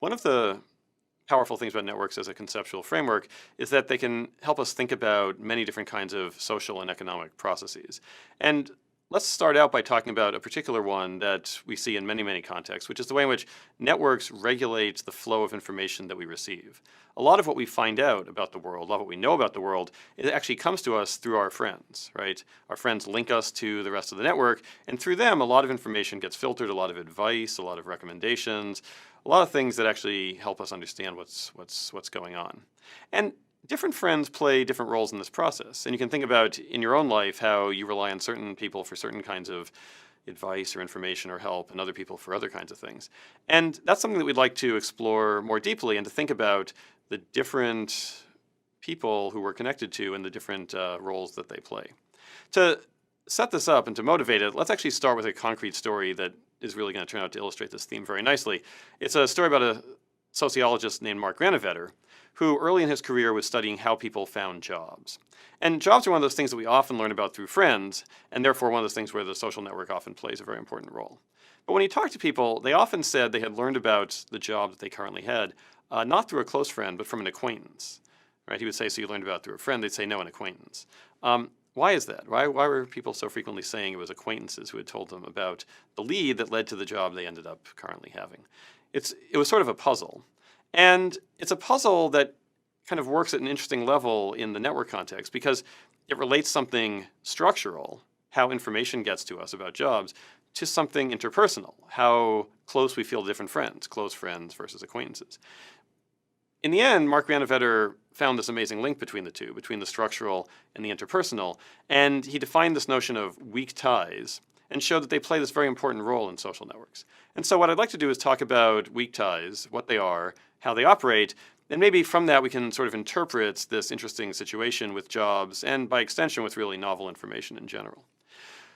One of the powerful things about networks as a conceptual framework is that they can help us think about many different kinds of social and economic processes. And let's start out by talking about a particular one that we see in many, many contexts, which is the way in which networks regulate the flow of information that we receive. A lot of what we find out about the world, a lot of what we know about the world, it actually comes to us through our friends, right? Our friends link us to the rest of the network, and through them, a lot of information gets filtered, a lot of advice, a lot of recommendations, a lot of things that actually help us understand what's going on. And different friends play different roles in this process. And you can think about in your own life how you rely on certain people for certain kinds of advice or information or help and other people for other kinds of things. And that's something that we'd like to explore more deeply and to think about the different people who we're connected to and the different roles that they play. To set this up and to motivate it, let's actually start with a concrete story that is really going to turn out to illustrate this theme very nicely. It's a story about a sociologist named Mark Granovetter, who early in his career was studying how people found jobs. And jobs are one of those things that we often learn about through friends, and therefore one of those things where the social network often plays a very important role. But when he talked to people, they often said they had learned about the job that they currently had, not through a close friend, but from an acquaintance. Right? He would say, so you learned about it through a friend, they'd say, no, an acquaintance. Why is that? Why were people so frequently saying it was acquaintances who had told them about the lead that led to the job they ended up currently having? It was sort of a puzzle. And it's a puzzle that kind of works at an interesting level in the network context because it relates something structural, how information gets to us about jobs, to something interpersonal, how close we feel to different friends, close friends versus acquaintances. In the end, Mark Granovetter found this amazing link between the two, between the structural and the interpersonal, and he defined this notion of weak ties and showed that they play this very important role in social networks. And so what I'd like to do is talk about weak ties, what they are, how they operate, and maybe from that we can sort of interpret this interesting situation with jobs and by extension with really novel information in general.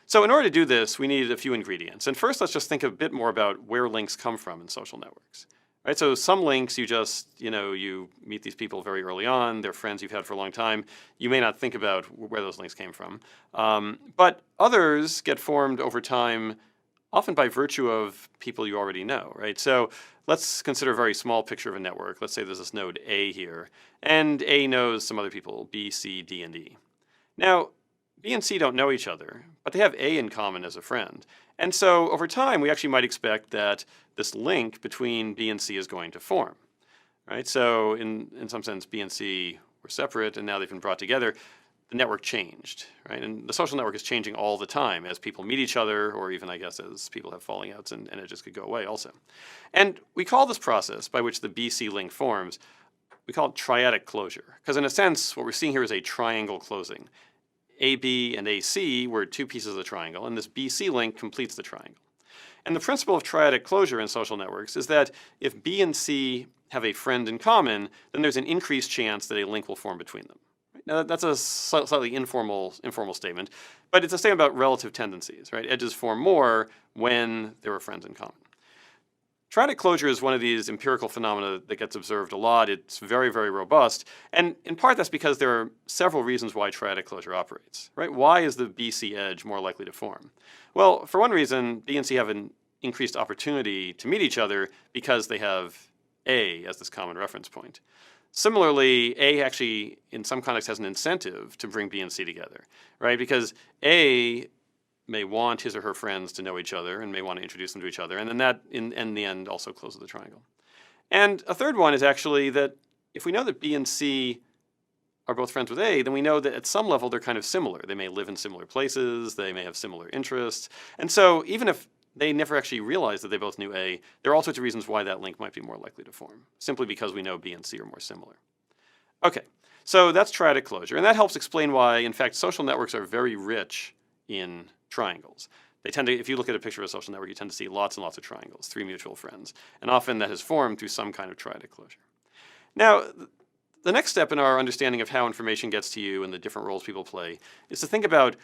So in order to do this, we need a few ingredients. And first, let's just think a bit more about where links come from in social networks. Right, so some links you meet these people very early on, they're friends you've had for a long time. You may not think about where those links came from. But others get formed over time, often by virtue of people you already know, right? So let's consider a very small picture of a network. Let's say there's this node A here, and A knows some other people, B, C, D, and E. Now, B and C don't know each other, but they have A in common as a friend. And so over time, we actually might expect that this link between B and C is going to form, right? So in some sense, B and C were separate, and now they've been brought together. The network changed, right? And the social network is changing all the time as people meet each other, or even, I guess, as people have falling outs, and it just could go away also. And we call this process by which the BC link forms, we call it triadic closure. Because in a sense, what we're seeing here is a triangle closing. AB and AC were two pieces of the triangle, and this BC link completes the triangle. And the principle of triadic closure in social networks is that if B and C have a friend in common, then there's an increased chance that a link will form between them. Now, that's a slightly informal statement, but it's a statement about relative tendencies, right? Edges form more when there are friends in common. Triadic closure is one of these empirical phenomena that gets observed a lot. It's very, very robust. And in part, that's because there are several reasons why triadic closure operates, right? Why is the BC edge more likely to form? Well, for one reason, B and C have an increased opportunity to meet each other because they have A as this common reference point. Similarly, A actually, in some contexts, has an incentive to bring B and C together, right? Because A may want his or her friends to know each other and may want to introduce them to each other. And then that, in the end, also closes the triangle. And a third one is actually that if we know that B and C are both friends with A, then we know that at some level they're kind of similar. They may live in similar places, they may have similar interests. And so even if they never actually realized that they both knew A, there are all sorts of reasons why that link might be more likely to form, simply because we know B and C are more similar. Okay, so that's triadic closure. And that helps explain why, in fact, social networks are very rich in triangles. They tend to, if you look at a picture of a social network, you tend to see lots and lots of triangles, 3 mutual friends. And often that has formed through some kind of triadic closure. Now, the next step in our understanding of how information gets to you and the different roles people play is to think about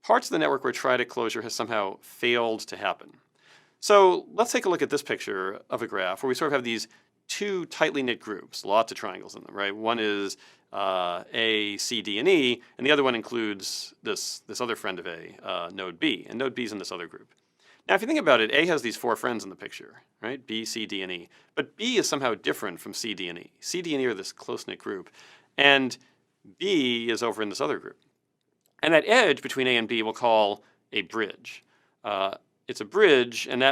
parts of the network where triadic closure has somehow failed to happen. So let's take a look at this picture of a graph where we sort of have these two tightly knit groups, lots of triangles in them, right? One is A, C, D, and E, and the other one includes this other friend of A, node B, and node B is in this other group. Now, if you think about it, A has these 4 friends in the picture, right? B, C, D, and E. But B is somehow different from C, D, and E. C, D, and E are this close-knit group, and B is over in this other group. And that edge between A and B we'll call a bridge. It's a bridge, and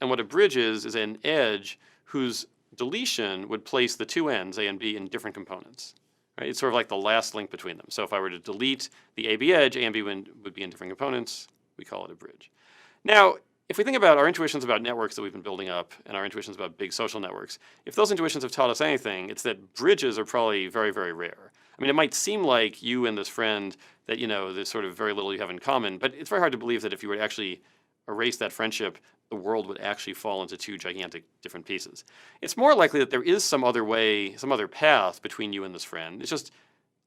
what a bridge is an edge whose deletion would place the 2 ends, A and B, in different components. Right? It's sort of like the last link between them. So if I were to delete the AB edge, A and B would be in different components. We call it a bridge. Now, if we think about our intuitions about networks that we've been building up and our intuitions about big social networks, if those intuitions have taught us anything, it's that bridges are probably very, very rare. I mean, it might seem like you and this friend that, there's sort of very little you have in common, but it's very hard to believe that if you were to actually erase that friendship, the world would actually fall into 2 gigantic different pieces. It's more likely that there is some other way, some other path between you and this friend. It's just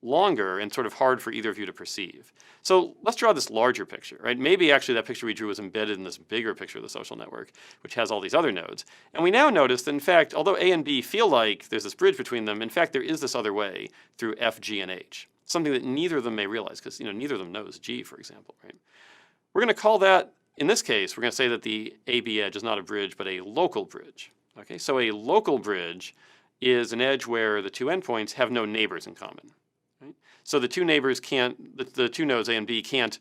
longer and sort of hard for either of you to perceive. So let's draw this larger picture, right? Maybe actually that picture we drew was embedded in this bigger picture of the social network, which has all these other nodes. And we now notice that, in fact, although A and B feel like there's this bridge between them, in fact, there is this other way through F, G, and H, something that neither of them may realize, because neither of them knows G, for example, right? We're going to call that, in this case, we're going to say that the AB edge is not a bridge, but a local bridge. Okay, so a local bridge is an edge where the 2 endpoints have no neighbors in common. Right? So the 2 neighbors the 2 nodes A and B can't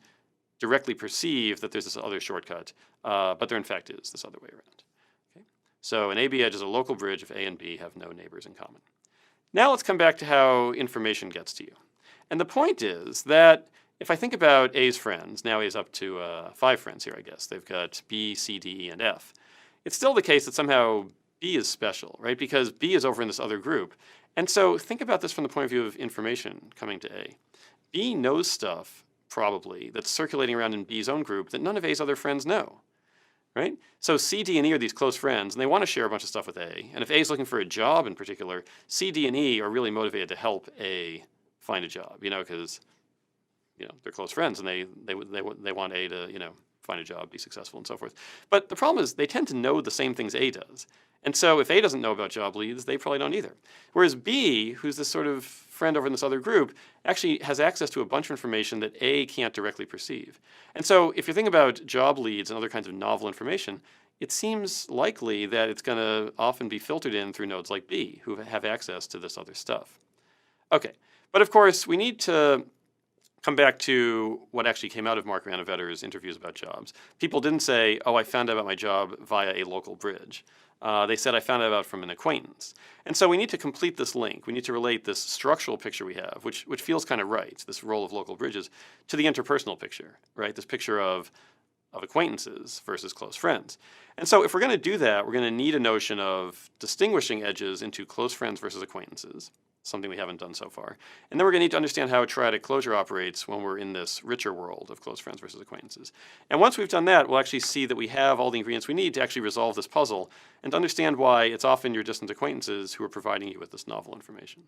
directly perceive that there's this other shortcut, but there in fact is this other way around. Okay? So an AB edge is a local bridge if A and B have no neighbors in common. Now let's come back to how information gets to you. And the point is that if I think about A's friends, now A's up to 5 friends here, I guess. They've got B, C, D, E, and F. It's still the case that somehow B is special, right? Because B is over in this other group. And so think about this from the point of view of information coming to A. B knows stuff, probably, that's circulating around in B's own group that none of A's other friends know, right? So C, D, and E are these close friends, and they want to share a bunch of stuff with A. And if A's looking for a job in particular, C, D, and E are really motivated to help A find a job, because they're close friends, and they want A to find a job, be successful, and so forth. But the problem is they tend to know the same things A does. And so if A doesn't know about job leads, they probably don't either. Whereas B, who's this sort of friend over in this other group, actually has access to a bunch of information that A can't directly perceive. And so if you think about job leads and other kinds of novel information, it seems likely that it's going to often be filtered in through nodes like B, who have access to this other stuff. Okay, but of course, we need to come back to what actually came out of Mark Ranovetter's interviews about jobs. People didn't say, oh, I found out about my job via a local bridge. They said, I found out about from an acquaintance. And so we need to complete this link. We need to relate this structural picture we have, which feels kind of right, this role of local bridges, to the interpersonal picture, right? This picture of acquaintances versus close friends. And so if we're going to do that, we're going to need a notion of distinguishing edges into close friends versus acquaintances, something we haven't done so far. And then we're going to need to understand how triadic closure operates when we're in this richer world of close friends versus acquaintances. And once we've done that, we'll actually see that we have all the ingredients we need to actually resolve this puzzle and to understand why it's often your distant acquaintances who are providing you with this novel information.